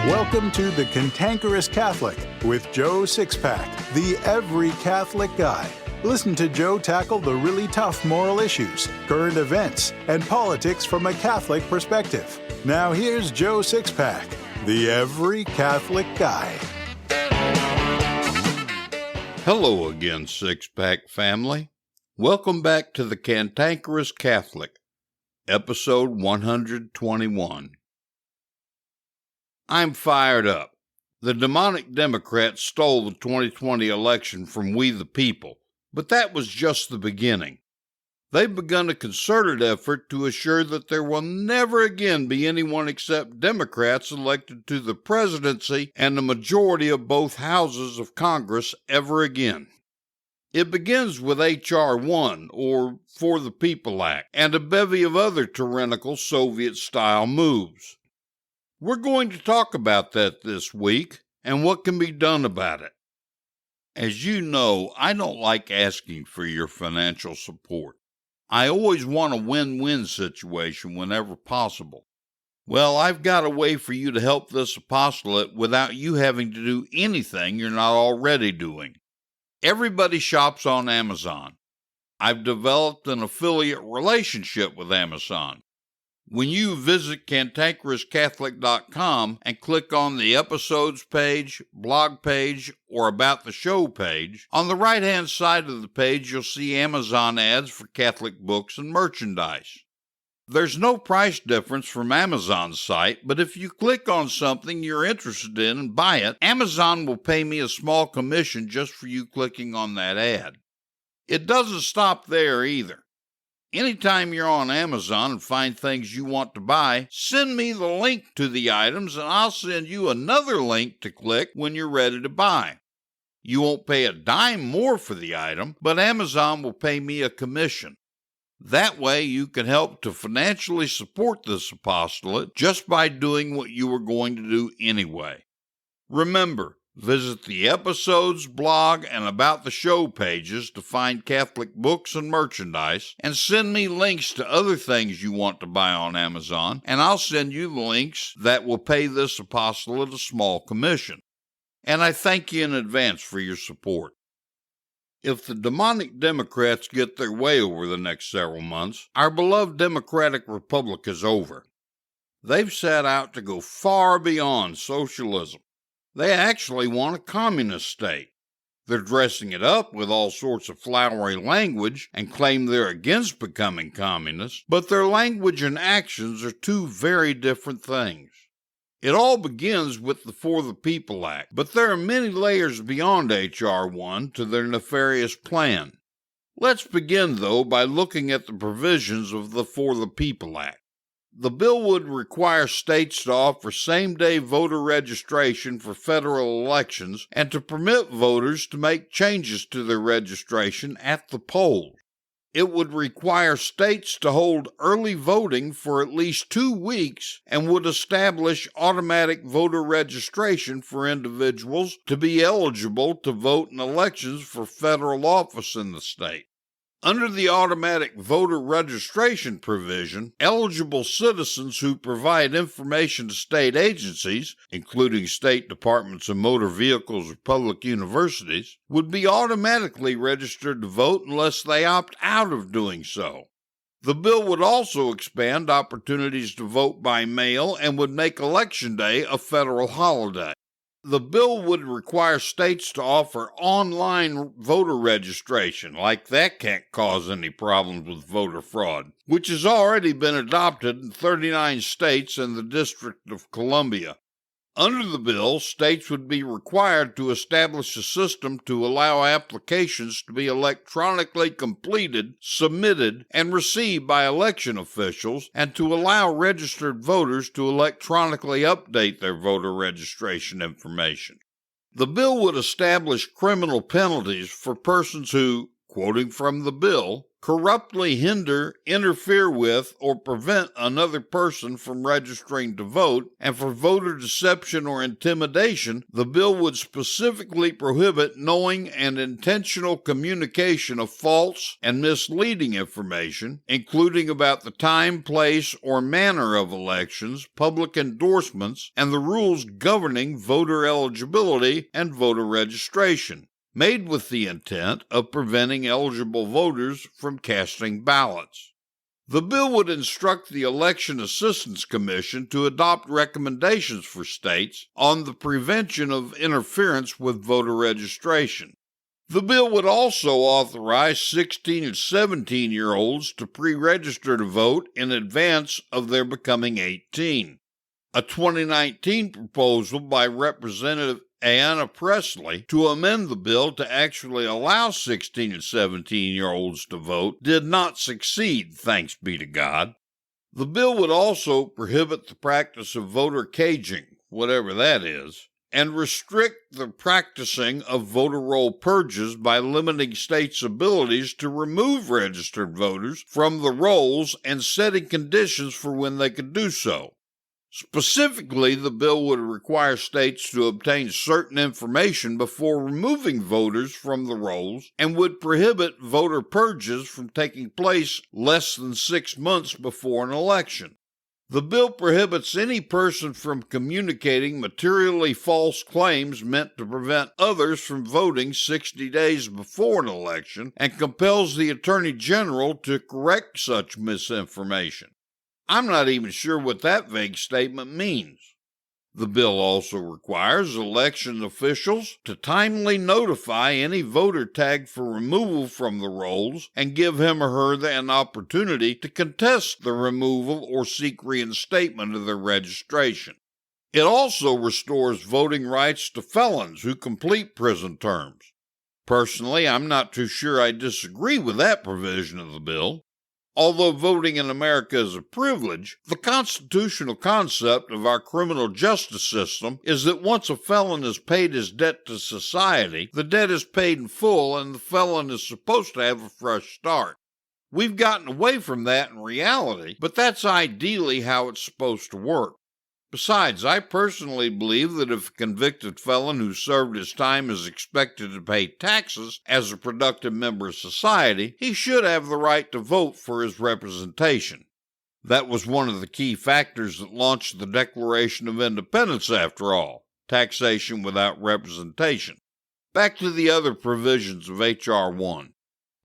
Welcome to the Cantankerous Catholic with Joe Sixpack, the every Catholic guy. Listen to Joe tackle the really tough moral issues, current events, and politics from a Catholic perspective. Now here's Joe Sixpack, the every Catholic guy. Hello again, Sixpack family. Welcome back to the Cantankerous Catholic, episode 121. I'm fired up. The demonic Democrats stole the 2020 election from we the people, but that was just the beginning. They've begun a concerted effort to assure that there will never again be anyone except Democrats elected to the presidency and the majority of both houses of Congress ever again. It begins with H.R. 1, or For the People Act, and a bevy of other tyrannical Soviet-style moves. We're going to talk about that this week and what can be done about it. As you know, I don't like asking for your financial support. I always want a win-win situation whenever possible. Well, I've got a way for you to help this apostolate without you having to do anything you're not already doing. Everybody shops on Amazon. I've developed an affiliate relationship with Amazon. When you visit CantankerousCatholic.com and click on the episodes page, blog page, or about the show page, on the right-hand side of the page you'll see Amazon ads for Catholic books and merchandise. There's no price difference from Amazon's site, but if you click on something you're interested in and buy it, Amazon will pay me a small commission just for you clicking on that ad. It doesn't stop there either. Anytime you're on Amazon and find things you want to buy, send me the link to the items and I'll send you another link to click when you're ready to buy. You won't pay a dime more for the item, but Amazon will pay me a commission. That way you can help to financially support this apostolate just by doing what you were going to do anyway. Remember, visit the episodes, blog, and about the show pages to find Catholic books and merchandise, and send me links to other things you want to buy on Amazon, and I'll send you the links that will pay this apostolate a small commission. And I thank you in advance for your support. If the demonic Democrats get their way over the next several months, our beloved Democratic Republic is over. They've set out to go far beyond socialism. They actually want a communist state. They're dressing it up with all sorts of flowery language and claim they're against becoming communists, but their language and actions are two very different things. It all begins with the For the People Act, but there are many layers beyond H.R. 1 to their nefarious plan. Let's begin, though, by looking at the provisions of the For the People Act. The bill would require states to offer same-day voter registration for federal elections and to permit voters to make changes to their registration at the polls. It would require states to hold early voting for at least 2 weeks and would establish automatic voter registration for individuals to be eligible to vote in elections for federal office in the state. Under the automatic voter registration provision, eligible citizens who provide information to state agencies, including state departments of motor vehicles or public universities, would be automatically registered to vote unless they opt out of doing so. The bill would also expand opportunities to vote by mail and would make Election Day a federal holiday. The bill would require states to offer online voter registration, like that can't cause any problems with voter fraud, which has already been adopted in 39 states and the District of Columbia. Under the bill, states would be required to establish a system to allow applications to be electronically completed, submitted, and received by election officials, and to allow registered voters to electronically update their voter registration information. The bill would establish criminal penalties for persons who, quoting from the bill, corruptly hinder, interfere with, or prevent another person from registering to vote, and for voter deception or intimidation, the bill would specifically prohibit knowing and intentional communication of false and misleading information, including about the time, place, or manner of elections, public endorsements, and the rules governing voter eligibility and voter registration, made with the intent of preventing eligible voters from casting ballots. The bill would instruct the Election Assistance Commission to adopt recommendations for states on the prevention of interference with voter registration. The bill would also authorize 16 and 17-year-olds to pre-register to vote in advance of their becoming 18. A 2019 proposal by Representative Ayanna Pressley to amend the bill to actually allow 16 and 17-year-olds to vote did not succeed, thanks be to God. The bill would also prohibit the practice of voter caging, whatever that is, and restrict the practicing of voter roll purges by limiting states' abilities to remove registered voters from the rolls and setting conditions for when they could do so. Specifically, the bill would require states to obtain certain information before removing voters from the rolls and would prohibit voter purges from taking place less than 6 months before an election. The bill prohibits any person from communicating materially false claims meant to prevent others from voting 60 days before an election and compels the Attorney General to correct such misinformation. I'm not even sure what that vague statement means. The bill also requires election officials to timely notify any voter tagged for removal from the rolls and give him or her an opportunity to contest the removal or seek reinstatement of their registration. It also restores voting rights to felons who complete prison terms. Personally, I'm not too sure I disagree with that provision of the bill. Although voting in America is a privilege, the constitutional concept of our criminal justice system is that once a felon has paid his debt to society, the debt is paid in full and the felon is supposed to have a fresh start. We've gotten away from that in reality, but that's ideally how it's supposed to work. Besides, I personally believe that if a convicted felon who served his time is expected to pay taxes as a productive member of society, he should have the right to vote for his representation. That was one of the key factors that launched the Declaration of Independence, after all, taxation without representation. Back to the other provisions of H.R. 1.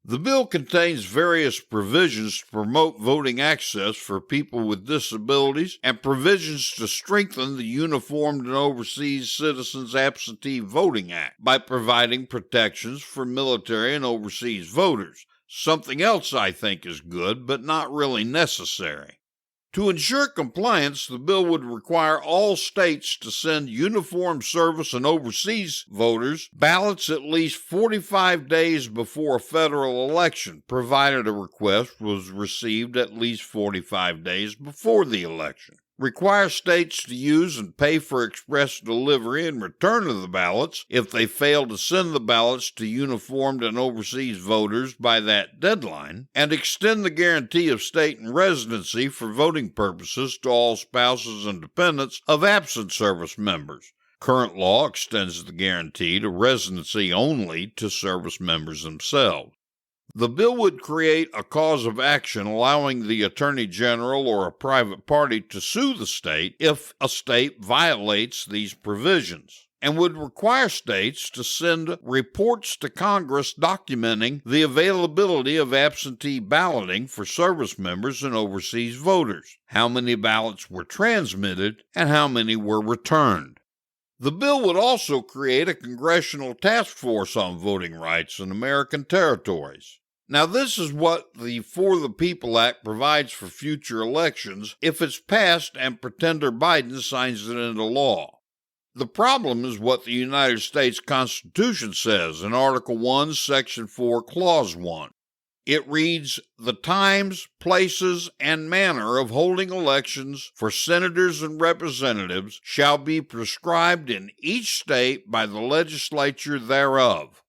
The bill contains various provisions to promote voting access for people with disabilities and provisions to strengthen the Uniformed and Overseas Citizens Absentee Voting Act by providing protections for military and overseas voters, something else I think is good but not really necessary. To ensure compliance, the bill would require all states to send uniformed service and overseas voters ballots at least 45 days before a federal election, provided a request was received at least 45 days before the election. Require states to use and pay for express delivery and return of the ballots if they fail to send the ballots to uniformed and overseas voters by that deadline, and extend the guarantee of state and residency for voting purposes to all spouses and dependents of absent service members. Current law extends the guarantee to residency only to service members themselves. The bill would create a cause of action allowing the Attorney General or a private party to sue the state if a state violates these provisions, and would require states to send reports to Congress documenting the availability of absentee balloting for service members and overseas voters, how many ballots were transmitted, and how many were returned. The bill would also create a congressional task force on voting rights in American territories. Now, this is what the For the People Act provides for future elections if it's passed and Pretender Biden signs it into law. The problem is what the United States Constitution says in Article 1, Section 4, Clause 1. It reads, "The times, places, and manner of holding elections for senators and representatives shall be prescribed in each state by the legislature thereof."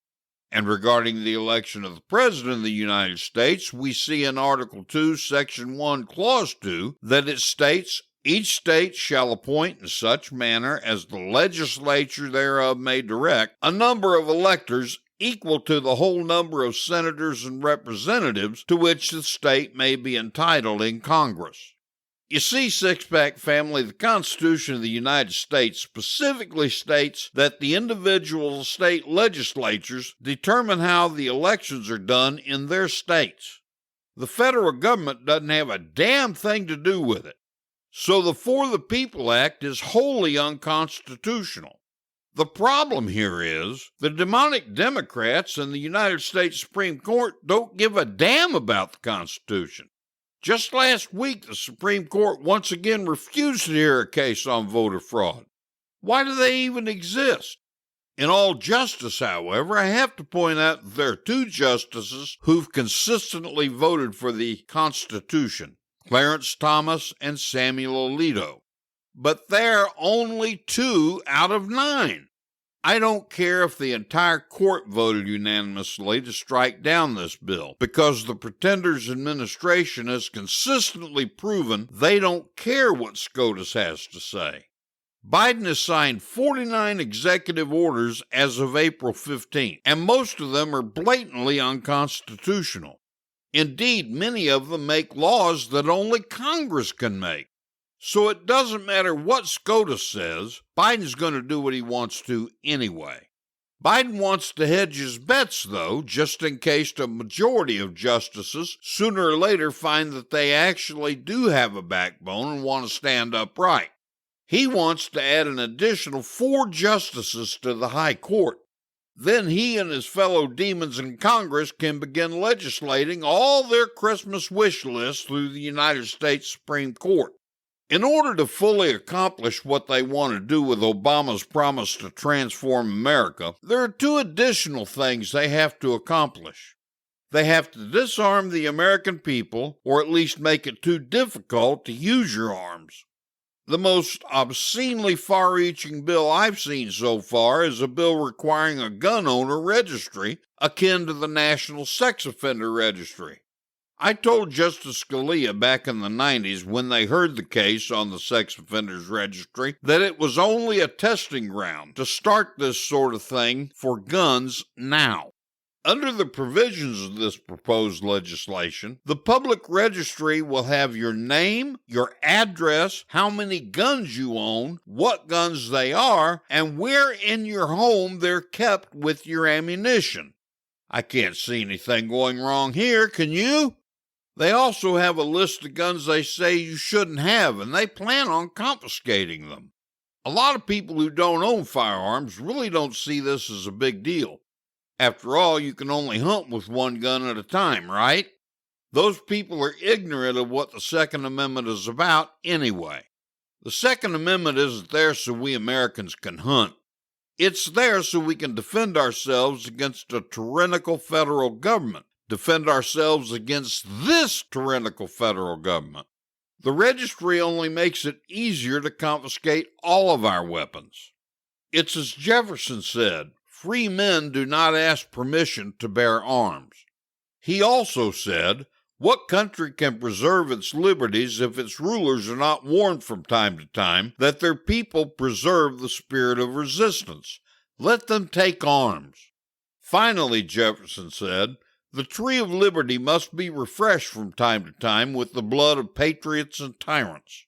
And regarding the election of the President of the United States, we see in Article 2, Section 1, Clause 2, that it states, "Each state shall appoint in such manner as the legislature thereof may direct a number of electors equal to the whole number of senators and representatives to which the state may be entitled in Congress." You see, Sixpack family, the Constitution of the United States specifically states that the individual state legislatures determine how the elections are done in their states. The federal government doesn't have a damn thing to do with it. So the For the People Act is wholly unconstitutional. The problem here is the demonic Democrats in the United States Supreme Court don't give a damn about the Constitution. Just last week, the Supreme Court once again refused to hear a case on voter fraud. Why do they even exist? In all justice, however, I have to point out that there are two justices who've consistently voted for the Constitution, Clarence Thomas and Samuel Alito. But they're only 2 out of 9. I don't care if the entire court voted unanimously to strike down this bill, because the Pretender's administration has consistently proven they don't care what SCOTUS has to say. Biden has signed 49 executive orders as of April 15th, and most of them are blatantly unconstitutional. Indeed, many of them make laws that only Congress can make. So it doesn't matter what SCOTUS says, Biden's going to do what he wants to anyway. Biden wants to hedge his bets, though, just in case a majority of justices sooner or later find that they actually do have a backbone and want to stand upright. He wants to add an additional 4 justices to the High Court. Then he and his fellow demons in Congress can begin legislating all their Christmas wish lists through the United States Supreme Court. In order to fully accomplish what they want to do with Obama's promise to transform America, there are 2 additional things they have to accomplish. They have to disarm the American people, or at least make it too difficult to use your arms. The most obscenely far-reaching bill I've seen so far is a bill requiring a gun owner registry akin to the National Sex Offender Registry. I told Justice Scalia back in the 90s when they heard the case on the Sex Offenders Registry that it was only a testing ground to start this sort of thing for guns now. Under the provisions of this proposed legislation, the public registry will have your name, your address, how many guns you own, what guns they are, and where in your home they're kept with your ammunition. I can't see anything going wrong here, can you? They also have a list of guns they say you shouldn't have, and they plan on confiscating them. A lot of people who don't own firearms really don't see this as a big deal. After all, you can only hunt with 1 gun at a time, right? Those people are ignorant of what the Second Amendment is about anyway. The Second Amendment isn't there so we Americans can hunt. It's there so we can defend ourselves against a tyrannical federal government. Defend ourselves against this tyrannical federal government. The registry only makes it easier to confiscate all of our weapons. It's as Jefferson said, free men do not ask permission to bear arms. He also said, what country can preserve its liberties if its rulers are not warned from time to time that their people preserve the spirit of resistance? Let them take arms. Finally, Jefferson said, the tree of liberty must be refreshed from time to time with the blood of patriots and tyrants.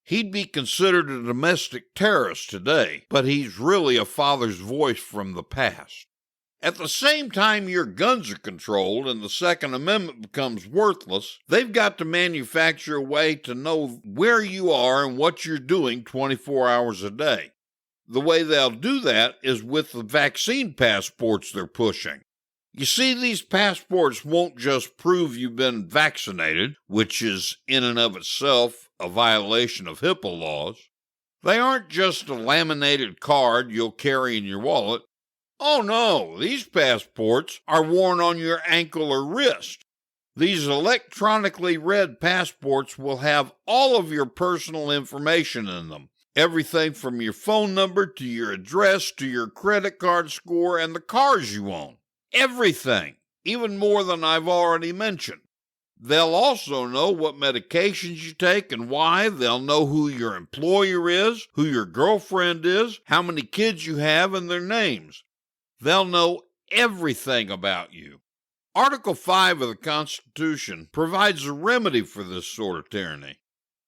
He'd be considered a domestic terrorist today, but he's really a father's voice from the past. At the same time your guns are controlled and the Second Amendment becomes worthless, they've got to manufacture a way to know where you are and what you're doing 24 hours a day. The way they'll do that is with the vaccine passports they're pushing. You see, these passports won't just prove you've been vaccinated, which is in and of itself a violation of HIPAA laws. They aren't just a laminated card you'll carry in your wallet. Oh no, these passports are worn on your ankle or wrist. These electronically read passports will have all of your personal information in them. Everything from your phone number to your address to your credit card score and the cars you own. everything, even more than I've already mentioned. They'll also know what medications you take and why. They'll know who your employer is, who your girlfriend is, how many kids you have, and their names. They'll know everything about you. Article 5 of the Constitution provides a remedy for this sort of tyranny.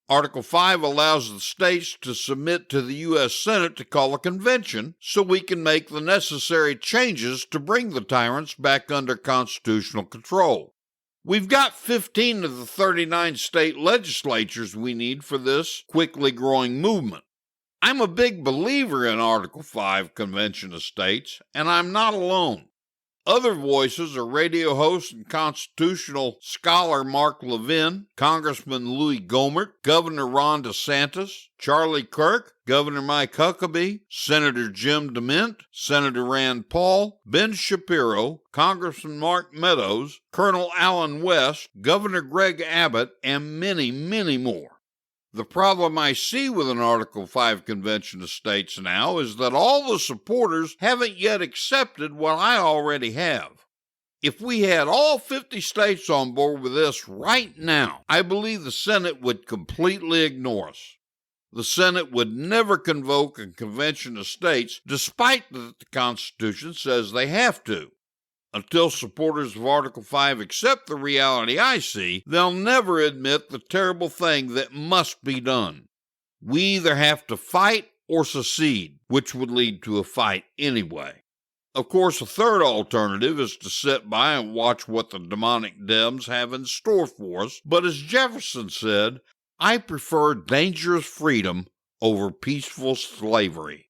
Article 5 allows the states to submit to the U.S. Senate to call a convention so we can make the necessary changes to bring the tyrants back under constitutional control. We've got 15 of the 39 state legislatures we need for this quickly growing movement. I'm a big believer in Article 5 Convention of States, and I'm not alone. Other voices are radio host and constitutional scholar Mark Levin, Congressman Louis Gohmert, Governor Ron DeSantis, Charlie Kirk, Governor Mike Huckabee, Senator Jim DeMint, Senator Rand Paul, Ben Shapiro, Congressman Mark Meadows, Colonel Allen West, Governor Greg Abbott, and many, many more. The problem I see with an Article 5 Convention of States now is that all the supporters haven't yet accepted what I already have. If we had all 50 states on board with this right now, I believe the Senate would completely ignore us. The Senate would never convoke a convention of states, despite that the Constitution says they have to. Until supporters of Article 5 accept the reality I see, they'll never admit the terrible thing that must be done. We either have to fight or secede, which would lead to a fight anyway. Of course, a third alternative is to sit by and watch what the demonic Dems have in store for us, but as Jefferson said, I prefer dangerous freedom over peaceful slavery.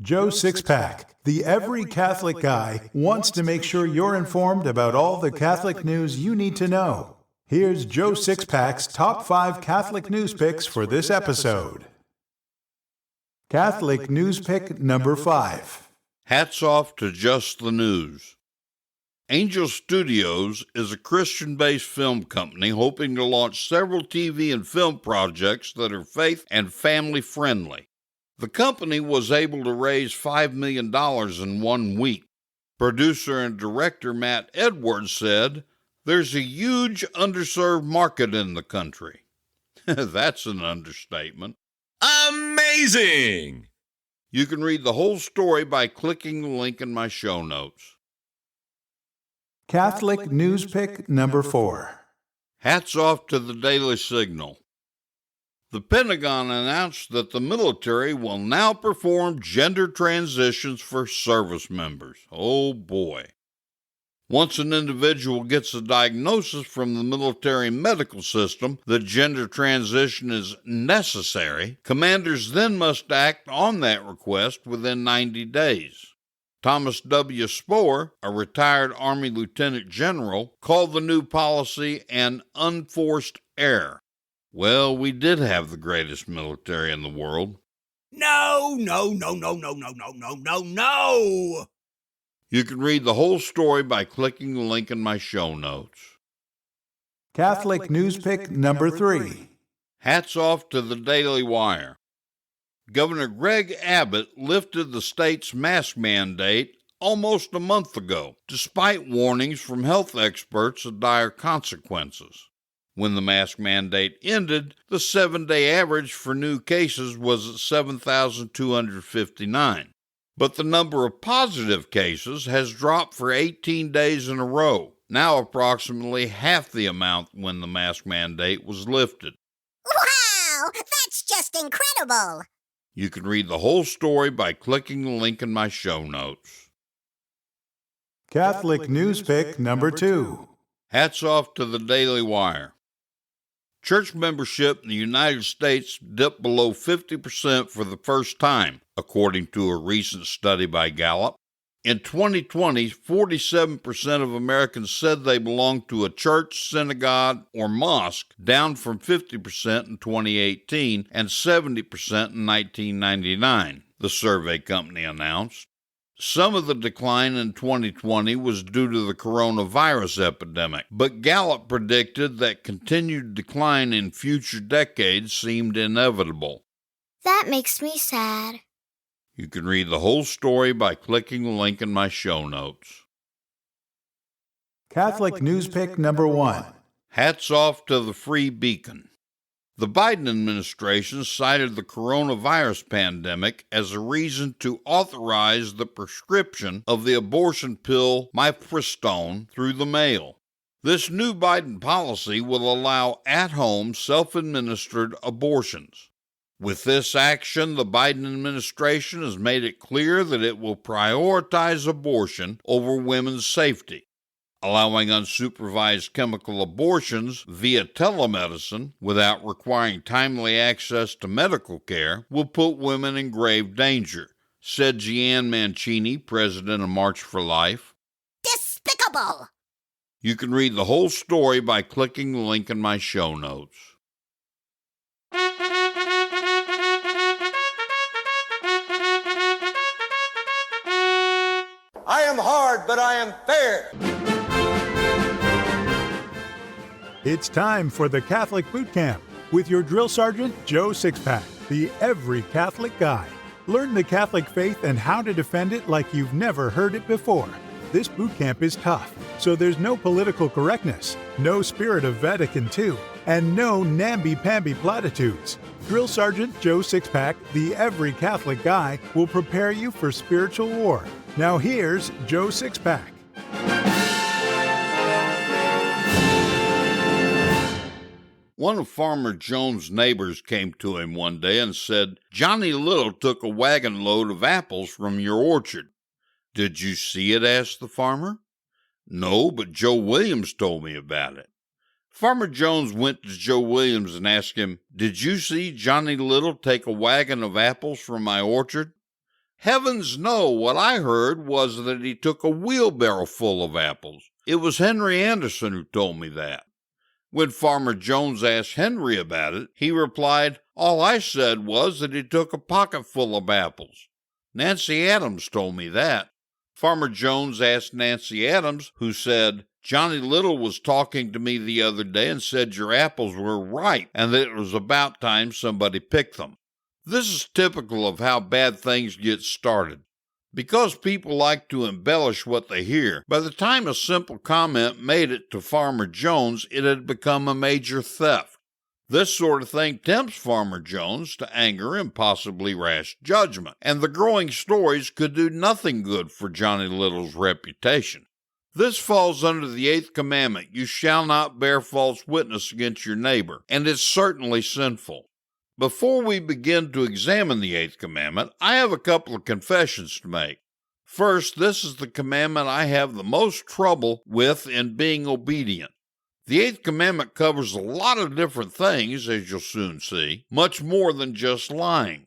Joe Sixpack, the Every Catholic Guy, wants to make sure you're informed about all the Catholic news you need to know. Here's Joe Sixpack's top 5 Catholic news picks for this episode. Catholic news pick number 5. Hats off to Just the News. Angel Studios is a Christian-based film company hoping to launch several TV and film projects that are faith and family-friendly. The company was able to raise $5 million in 1 week. Producer and director Matt Edwards said, "There's a huge underserved market in the country." That's an understatement. Amazing! You can read the whole story by clicking the link in my show notes. Catholic news pick number 4. Hats off to the Daily Signal. The Pentagon announced that the military will now perform gender transitions for service members. Oh boy. Once an individual gets a diagnosis from the military medical system that gender transition is necessary, commanders then must act on that request within 90 days. Thomas W. Spohr, a retired Army Lieutenant General, called the new policy an unforced error. Well, we did have the greatest military in the world. No! You can read the whole story by clicking the link in my show notes. Catholic news pick number 3. Hats off to the Daily Wire. Governor Greg Abbott lifted the state's mask mandate almost a month ago, despite warnings from health experts of dire consequences. When the mask mandate ended, the 7-day average for new cases was at 7,259. But the number of positive cases has dropped for 18 days in a row, now approximately half the amount when the mask mandate was lifted. Wow! That's just incredible! You can read the whole story by clicking the link in my show notes. Catholic news pick number 2. Hats off to the Daily Wire. Church membership in the United States dipped below 50% for the first time, according to a recent study by Gallup. In 2020, 47% of Americans said they belonged to a church, synagogue, or mosque, down from 50% in 2018 and 70% in 1999, the survey company announced. Some of the decline in 2020 was due to the coronavirus epidemic, but Gallup predicted that continued decline in future decades seemed inevitable. That makes me sad. You can read the whole story by clicking the link in my show notes. Catholic News Pick number 1. Hats off to the Free Beacon. The Biden administration cited the coronavirus pandemic as a reason to authorize the prescription of the abortion pill mifepristone through the mail. This new Biden policy will allow at-home self-administered abortions. With this action, the Biden administration has made it clear that it will prioritize abortion over women's safety. Allowing unsupervised chemical abortions via telemedicine without requiring timely access to medical care will put women in grave danger, said Jeanne Mancini, president of March for Life. Despicable! You can read the whole story by clicking the link in my show notes. I am hard, but I am fair. It's time for the Catholic Boot Camp with your drill sergeant, Joe Sixpack, the every Catholic guy. Learn the Catholic faith and how to defend it like you've never heard it before. This boot camp is tough, so there's no political correctness, no spirit of Vatican II, and no namby-pamby platitudes. Drill Sergeant Joe Sixpack, the every Catholic guy, will prepare you for spiritual war. Now here's Joe Sixpack. One of Farmer Jones' neighbors came to him one day and said, "Johnny Little took a wagon load of apples from your orchard." "Did you see it?" asked the farmer. "No, but Joe Williams told me about it." Farmer Jones went to Joe Williams and asked him, "Did you see Johnny Little take a wagon of apples from my orchard?" "Heavens, no. What I heard was that he took a wheelbarrow full of apples. It was Henry Anderson who told me that." When Farmer Jones asked Henry about it, he replied, "All I said was that he took a pocketful of apples. Nancy Adams told me that." Farmer Jones asked Nancy Adams, who said, "Johnny Little was talking to me the other day and said your apples were ripe and that it was about time somebody picked them." This is typical of how bad things get started. Because people like to embellish what they hear, by the time a simple comment made it to Farmer Jones, it had become a major theft. This sort of thing tempts Farmer Jones to anger and possibly rash judgment, and the growing stories could do nothing good for Johnny Little's reputation. This falls under the Eighth Commandment, "You shall not bear false witness against your neighbor," and it's certainly sinful. Before we begin to examine the Eighth Commandment, I have a couple of confessions to make. First, this is the commandment I have the most trouble with in being obedient. The Eighth Commandment covers a lot of different things, as you'll soon see, much more than just lying.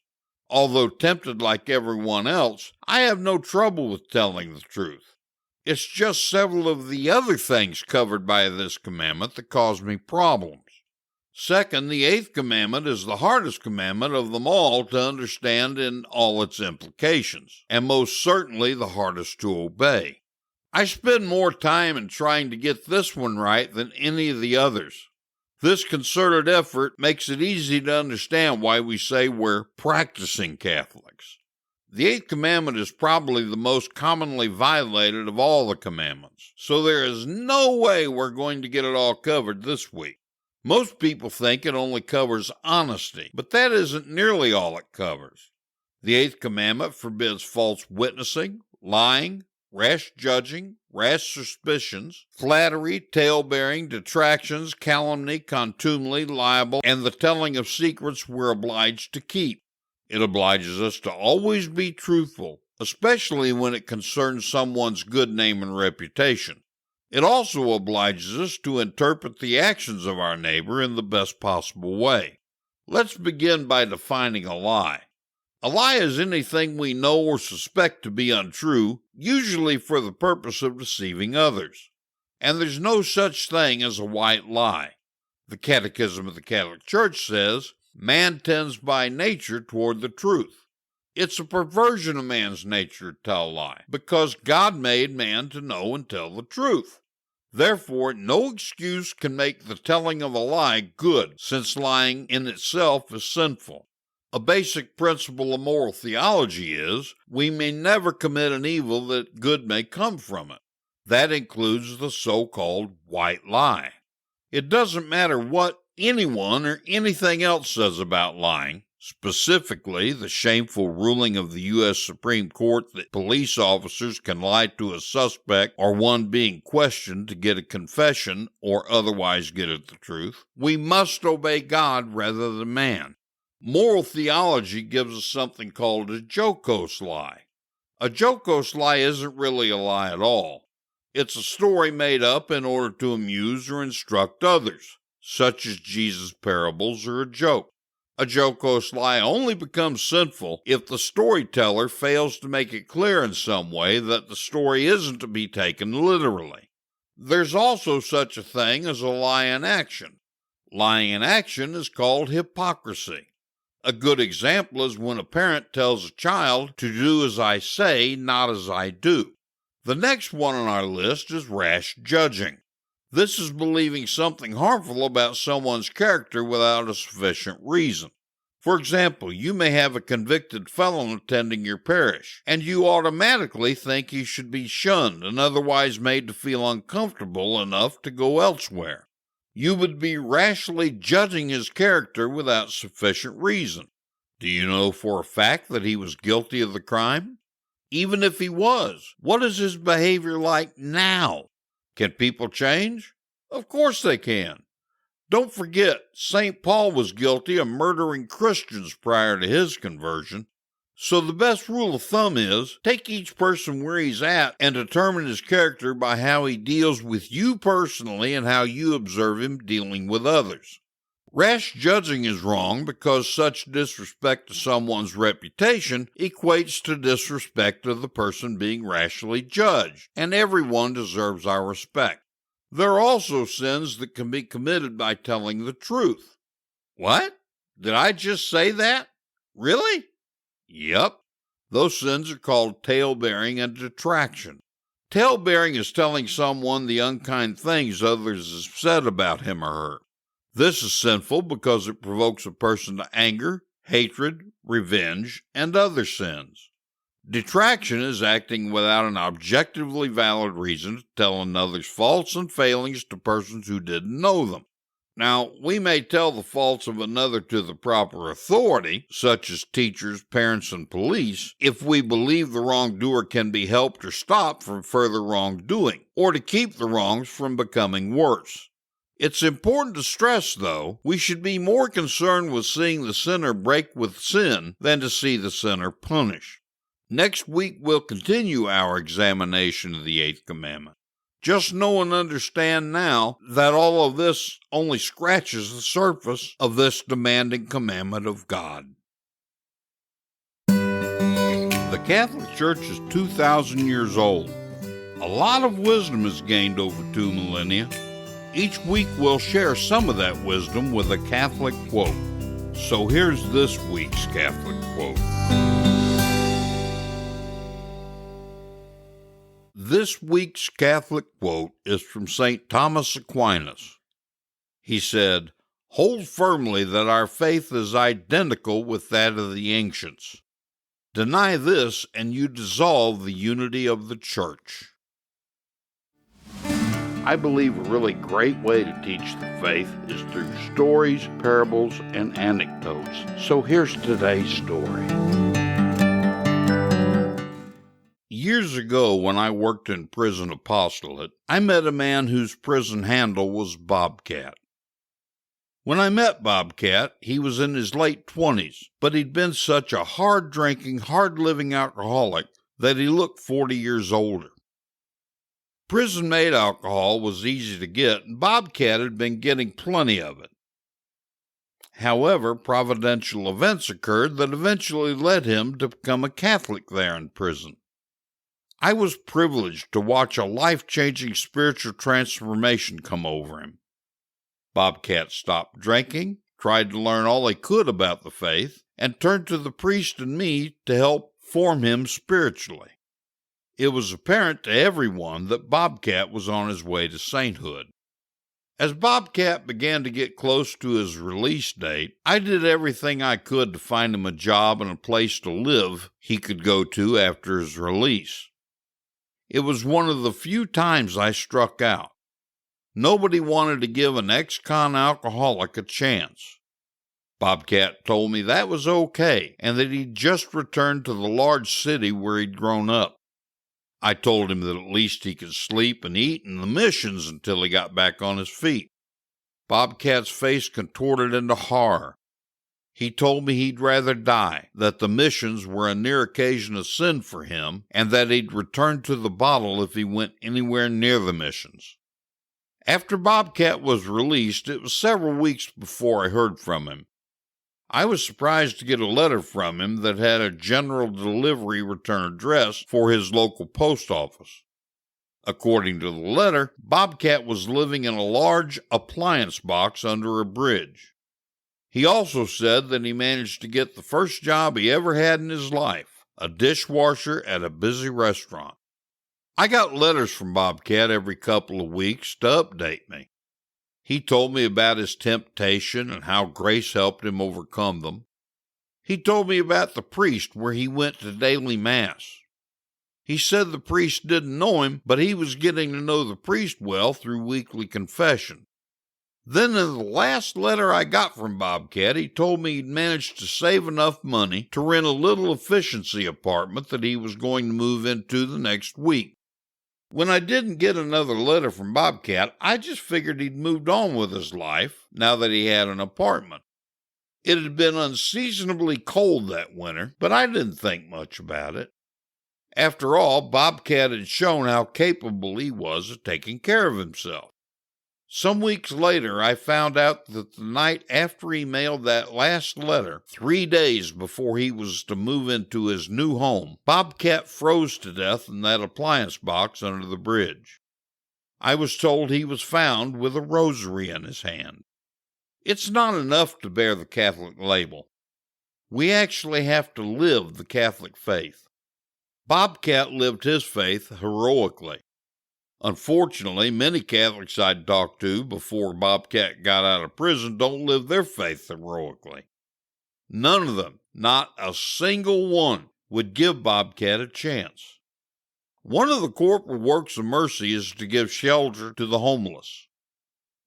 Although tempted like everyone else, I have no trouble with telling the truth. It's just several of the other things covered by this commandment that cause me problems. Second, the Eighth Commandment is the hardest commandment of them all to understand in all its implications, and most certainly the hardest to obey. I spend more time in trying to get this one right than any of the others. This concerted effort makes it easy to understand why we say we're practicing Catholics. The Eighth Commandment is probably the most commonly violated of all the commandments, so there is no way we're going to get it all covered this week. Most people think it only covers honesty, but that isn't nearly all it covers. The Eighth Commandment forbids false witnessing, lying, rash judging, rash suspicions, flattery, tale-bearing, detractions, calumny, contumely, libel, and the telling of secrets we're obliged to keep. It obliges us to always be truthful, especially when it concerns someone's good name and reputation. It also obliges us to interpret the actions of our neighbor in the best possible way. Let's begin by defining a lie. A lie is anything we know or suspect to be untrue, usually for the purpose of deceiving others. And there's no such thing as a white lie. The Catechism of the Catholic Church says, "Man tends by nature toward the truth." It's a perversion of man's nature to tell a lie, because God made man to know and tell the truth. Therefore, no excuse can make the telling of a lie good, since lying in itself is sinful. A basic principle of moral theology is, we may never commit an evil that good may come from it. That includes the so-called white lie. It doesn't matter what anyone or anything else says about lying, specifically the shameful ruling of the U.S. Supreme Court that police officers can lie to a suspect or one being questioned to get a confession or otherwise get at the truth. We must obey God rather than man. Moral theology gives us something called a jocose lie. A jocose lie isn't really a lie at all. It's a story made up in order to amuse or instruct others, such as Jesus' parables are a joke. A jocose lie only becomes sinful if the storyteller fails to make it clear in some way that the story isn't to be taken literally. There's also such a thing as a lie in action. Lying in action is called hypocrisy. A good example is when a parent tells a child to do as I say, not as I do. The next one on our list is rash judging. This is believing something harmful about someone's character without a sufficient reason. For example, you may have a convicted felon attending your parish, and you automatically think he should be shunned and otherwise made to feel uncomfortable enough to go elsewhere. You would be rashly judging his character without sufficient reason. Do you know for a fact that he was guilty of the crime? Even if he was, what is his behavior like now? Can people change? Of course they can. Don't forget, St. Paul was guilty of murdering Christians prior to his conversion. So the best rule of thumb is, take each person where he's at and determine his character by how he deals with you personally and how you observe him dealing with others. Rash judging is wrong because such disrespect to someone's reputation equates to disrespect of the person being rashly judged, and everyone deserves our respect. There are also sins that can be committed by telling the truth. What? Did I just say that? Really? Yep. Those sins are called tale-bearing and detraction. Tale-bearing is telling someone the unkind things others have said about him or her. This is sinful because it provokes a person to anger, hatred, revenge, and other sins. Detraction is acting without an objectively valid reason to tell another's faults and failings to persons who didn't know them. Now, we may tell the faults of another to the proper authority, such as teachers, parents, and police, if we believe the wrongdoer can be helped or stopped from further wrongdoing, or to keep the wrongs from becoming worse. It's important to stress, though, we should be more concerned with seeing the sinner break with sin than to see the sinner punished. Next week, we'll continue our examination of the Eighth Commandment. Just know and understand now that all of this only scratches the surface of this demanding commandment of God. The Catholic Church is 2,000 years old. A lot of wisdom is gained over 2 millennia. Each week we'll share some of that wisdom with a Catholic quote. So here's this week's Catholic quote. This week's Catholic quote is from St. Thomas Aquinas. He said, "Hold firmly that our faith is identical with that of the ancients. Deny this, and you dissolve the unity of the Church." I believe a really great way to teach the faith is through stories, parables, and anecdotes. So here's today's story. Years ago, when I worked in prison apostolate, I met a man whose prison handle was Bobcat. When I met Bobcat, he was in his late 20s, but he'd been such a hard-drinking, hard-living alcoholic that he looked 40 years older. Prison-made alcohol was easy to get, and Bobcat had been getting plenty of it. However, providential events occurred that eventually led him to become a Catholic there in prison. I was privileged to watch a life-changing spiritual transformation come over him. Bobcat stopped drinking, tried to learn all he could about the faith, and turned to the priest and me to help form him spiritually. It was apparent to everyone that Bobcat was on his way to sainthood. As Bobcat began to get close to his release date, I did everything I could to find him a job and a place to live he could go to after his release. It was one of the few times I struck out. Nobody wanted to give an ex-con alcoholic a chance. Bobcat told me that was okay, and that he'd just returned to the large city where he'd grown up. I told him that at least he could sleep and eat in the missions until he got back on his feet. Bobcat's face contorted into horror. He told me he'd rather die, that the missions were a near occasion of sin for him, and that he'd return to the bottle if he went anywhere near the missions. After Bobcat was released, it was several weeks before I heard from him. I was surprised to get a letter from him that had a general delivery return address for his local post office. According to the letter, Bobcat was living in a large appliance box under a bridge. He also said that he managed to get the first job he ever had in his life, a dishwasher at a busy restaurant. I got letters from Bobcat every couple of weeks to update me. He told me about his temptation and how grace helped him overcome them. He told me about the priest where he went to daily mass. He said the priest didn't know him, but he was getting to know the priest well through weekly confession. Then in the last letter I got from Bobcat, he told me he'd managed to save enough money to rent a little efficiency apartment that he was going to move into the next week. When I didn't get another letter from Bobcat, I just figured he'd moved on with his life now that he had an apartment. It had been unseasonably cold that winter, but I didn't think much about it. After all, Bobcat had shown how capable he was of taking care of himself. Some weeks later, I found out that the night after he mailed that last letter, 3 days before he was to move into his new home, Bobcat froze to death in that appliance box under the bridge. I was told he was found with a rosary in his hand. It's not enough to bear the Catholic label. We actually have to live the Catholic faith. Bobcat lived his faith heroically. Unfortunately, many Catholics I'd talked to before Bobcat got out of prison don't live their faith heroically. None of them, not a single one, would give Bobcat a chance. One of the corporal works of mercy is to give shelter to the homeless.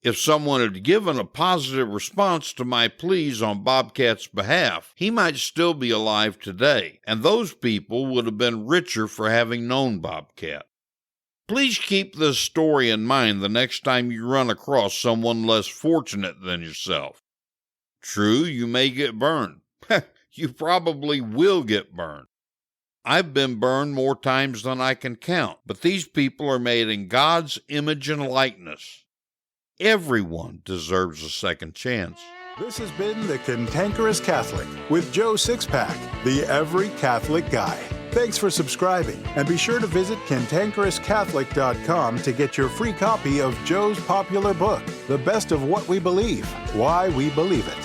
If someone had given a positive response to my pleas on Bobcat's behalf, he might still be alive today, and those people would have been richer for having known Bobcat. Please keep this story in mind the next time you run across someone less fortunate than yourself. True, you may get burned. You probably will get burned. I've been burned more times than I can count, but these people are made in God's image and likeness. Everyone deserves a second chance. This has been the Cantankerous Catholic with Joe Sixpack, the Every Catholic Guy. Thanks for subscribing, and be sure to visit CantankerousCatholic.com to get your free copy of Joe's popular book, The Best of What We Believe, Why We Believe It.